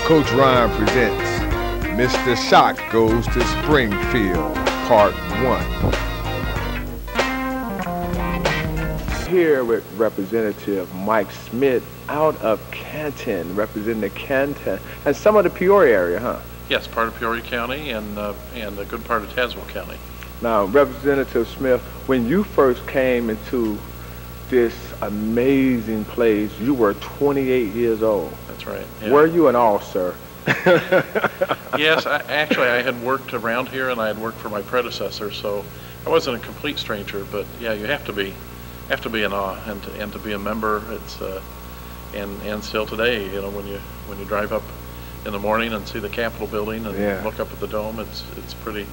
Coach Ryan presents Mr. Schock Goes to Springfield, Part 1. Here with Representative Mike Smith out of Canton, representing the Canton and some of the Peoria area, huh? Yes, part of Peoria County and a good part of Tazewell County. Now, Representative Smith, when you first came into this amazing place, you were 28 years old. That's right. Yeah. Were you an all, sir? Yes, actually I had worked around here and I had worked for my predecessor, so I wasn't a complete stranger. But yeah, you have to be in awe and to be a member. It's and still today, you know, when you drive up in the morning and see the Capitol building and look up at the dome, it's pretty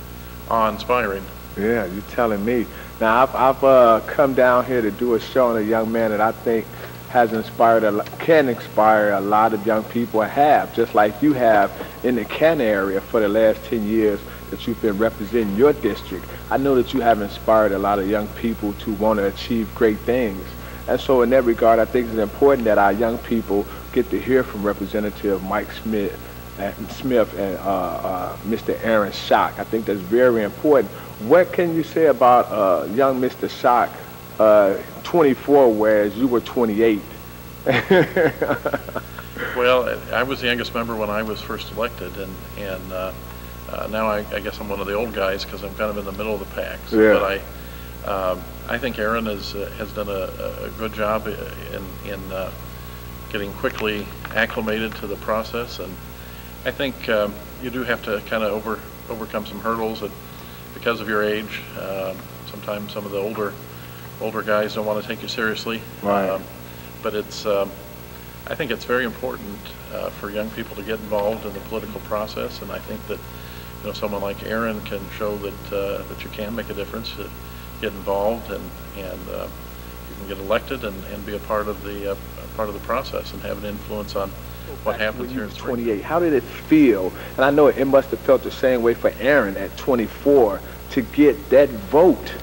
awe-inspiring. Yeah, you're telling me. Now, I've come down here to do a show on a young man that I think has can inspire a lot of young people, and have, just like you have in the Canton area for the last 10 years that you've been representing your district. I know that you have inspired a lot of young people to want to achieve great things. And so in that regard, I think it's important that our young people get to hear from Representative Mike Smith and Mr. Aaron Schock. I think that's very important. What can you say about young Mr. Schock, 24, whereas you were 28? Well, I was the youngest member when I was first elected, and now I guess I'm one of the old guys because I'm kind of in the middle of the pack. So, yeah. But I think Aaron has done a good job in getting quickly acclimated to the process, and I think you do have to kind of overcome some hurdles because of your age. Sometimes some of the older guys don't want to take you seriously. Right. But I think it's very important for young people to get involved in the political process, and I think that someone like Aaron can show that you can make a difference, get involved, and you can get elected and be a part of the process and have an influence on what happens here in Springfield. 28, how did it feel? And I know it must have felt the same way for Aaron at 24 to get that vote,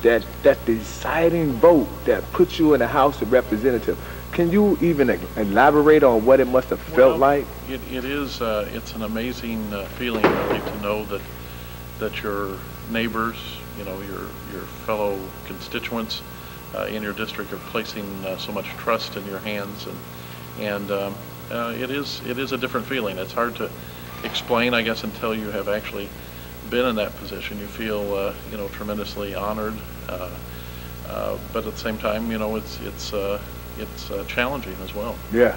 that deciding vote that puts you in the House of Representatives. Can you even elaborate on what it must have felt like? It is. It's an amazing feeling, really, to know that your neighbors, your fellow constituents in your district are placing so much trust in your hands, and it is a different feeling. It's hard to explain, I guess, until you have actually been in that position. You feel tremendously honored, but at the same time, it's challenging as well. Yeah.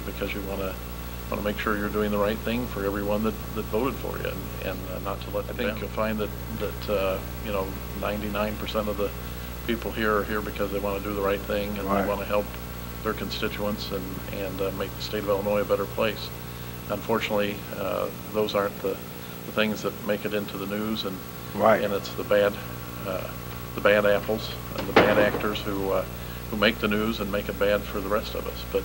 Because you want to make sure you're doing the right thing for everyone that voted for you, and not to let them down. I think you'll find that 99% of the people here are here because they want to do the right thing, and they want to help their constituents and make the state of Illinois a better place. Unfortunately, those aren't the things that make it into the news, and it's the bad apples and the bad actors who make the news and make it bad for the rest of us. But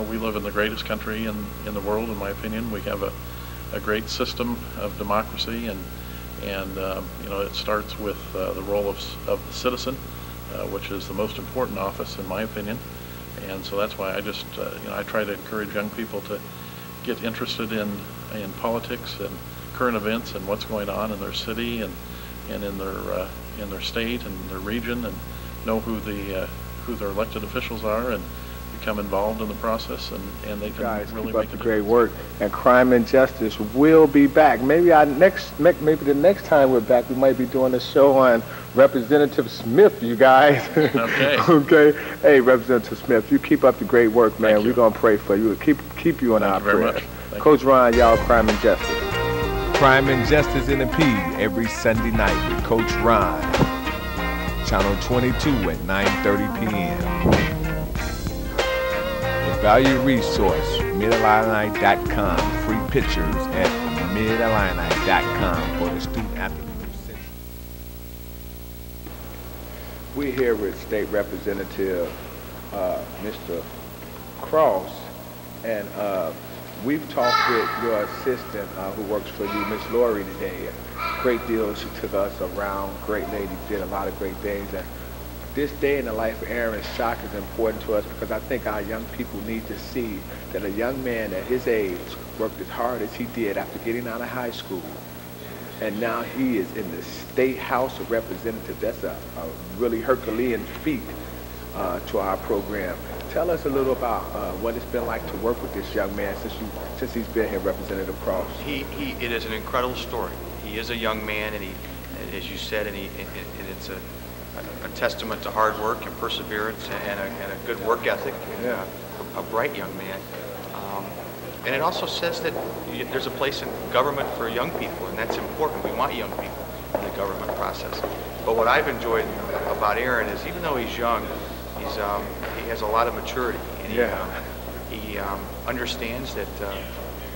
we live in the greatest country in the world, in my opinion. We have a great system of democracy, and it starts with the role of the citizen, which is the most important office, in my opinion. And so that's why I just I try to encourage young people to get interested in politics and current events and what's going on in their city and in their state and their region, and know who their elected officials are, and become involved in the process, and they can really make the great work. And Crime and Justice will be back. Maybe the next time we're back, we might be doing a show on Representative Smith, you guys. Okay. Okay. Hey, Representative Smith, you keep up the great work, man. We're gonna pray for you. Keep you in our prayers. Coach Ryan, y'all, Crime and Justice. Crime and Justice in the P every Sunday night with Coach Ryan. Channel 22 at 9:30 p.m. A valued resource, MidIllini.com. Free pictures at MidIllini.com for the student athlete. We're here with State Representative Mr. Cross, and we've talked with your assistant who works for you, Miss Lori, today. Great deal. She took us around. Great lady, did a lot of great things. And this day in the life of Aaron Schock is important to us because I think our young people need to see that a young man at his age worked as hard as he did after getting out of high school. And now he is in the State House of Representatives. That's a really Herculean feat to our program. Tell us a little about what it's been like to work with this young man since he's been here, Representative Cross. It is an incredible story. He is a young man, and as you said, and it's a testament to hard work and perseverance and a good work ethic. Yeah. A bright young man. And it also says that there's a place in government for young people, and that's important. We want young people in the government process. But what I've enjoyed about Aaron is, even though he's young, he has a lot of maturity, and he understands that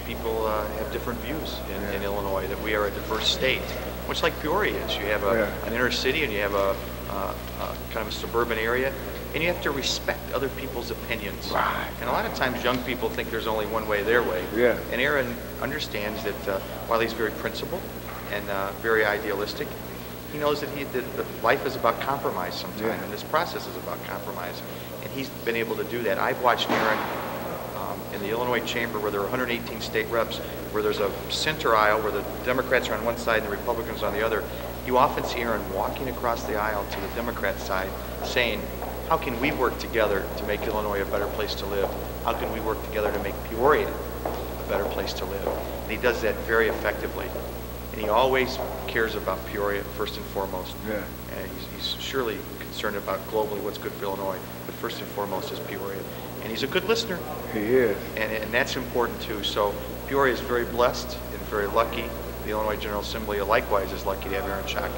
people have different views in Illinois, that we are a diverse state, much like Peoria is. You have an inner city, and you have a kind of a suburban area, and you have to respect other people's opinions. Right. And a lot of times young people think there's only one way, their way. Yeah. And Aaron understands that while he's very principled and very idealistic, he knows that life is about compromise sometimes, and this process is about compromise. And he's been able to do that. I've watched Aaron in the Illinois Chamber, where there are 118 state reps, where there's a center aisle where the Democrats are on one side and the Republicans on the other. You often see Aaron walking across the aisle to the Democrat side saying, how can we work together to make Illinois a better place to live? How can we work together to make Peoria a better place to live? And he does that very effectively. And he always cares about Peoria first and foremost. Yeah. And he's surely concerned about globally what's good for Illinois, but first and foremost is Peoria. And he's a good listener. He is. And that's important too. So Peoria is very blessed and very lucky. The Illinois General Assembly likewise is lucky to have Aaron Schock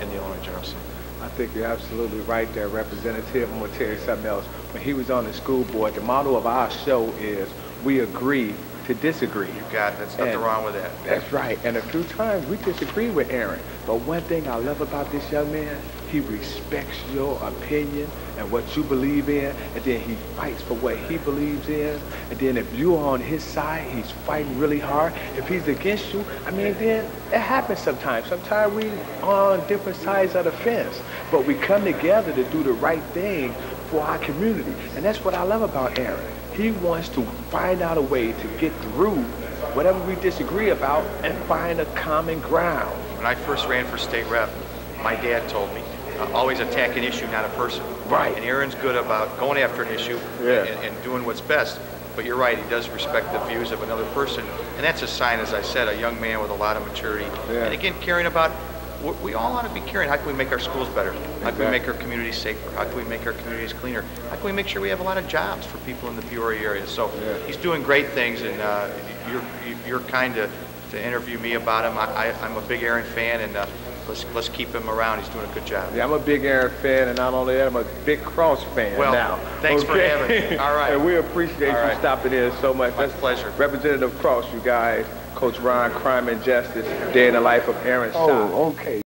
in the Illinois General Assembly. I think you're absolutely right there, Representative. I'm going to tell you something else. When he was on the school board, the motto of our show is, we agree to disagree. You got it. There's nothing wrong with that. That's right. And a few times we disagree with Aaron. But one thing I love about this young man, he respects your opinion and what you believe in, and then he fights for what he believes in. And then if you're on his side, he's fighting really hard. If he's against you, I mean, then it happens sometimes. Sometimes we on different sides of the fence, but we come together to do the right thing for our community. And that's what I love about Aaron. He wants to find out a way to get through whatever we disagree about and find a common ground. When I first ran for state rep, my dad told me, always attack an issue, not a person. Right. And Aaron's good about going after an issue and doing what's best. But you're right, he does respect the views of another person. And that's a sign, as I said, a young man with a lot of maturity. Yeah. And again, caring about, we all ought to be caring. How can we make our schools better? How can we make our communities safer? How can we make our communities cleaner? How can we make sure we have a lot of jobs for people in the Peoria area? So he's doing great things, and you're kind to interview me about him. I'm a big Aaron fan, and let's keep him around. He's doing a good job. Yeah, I'm a big Aaron fan, and not only that, I'm a big Cross fan now. Thanks for having me. All right. And we appreciate you stopping in so much. My pleasure. Representative Cross, you guys. Coach Ron, Crime and Justice, Day in the Life of Aaron Schock. Oh, okay.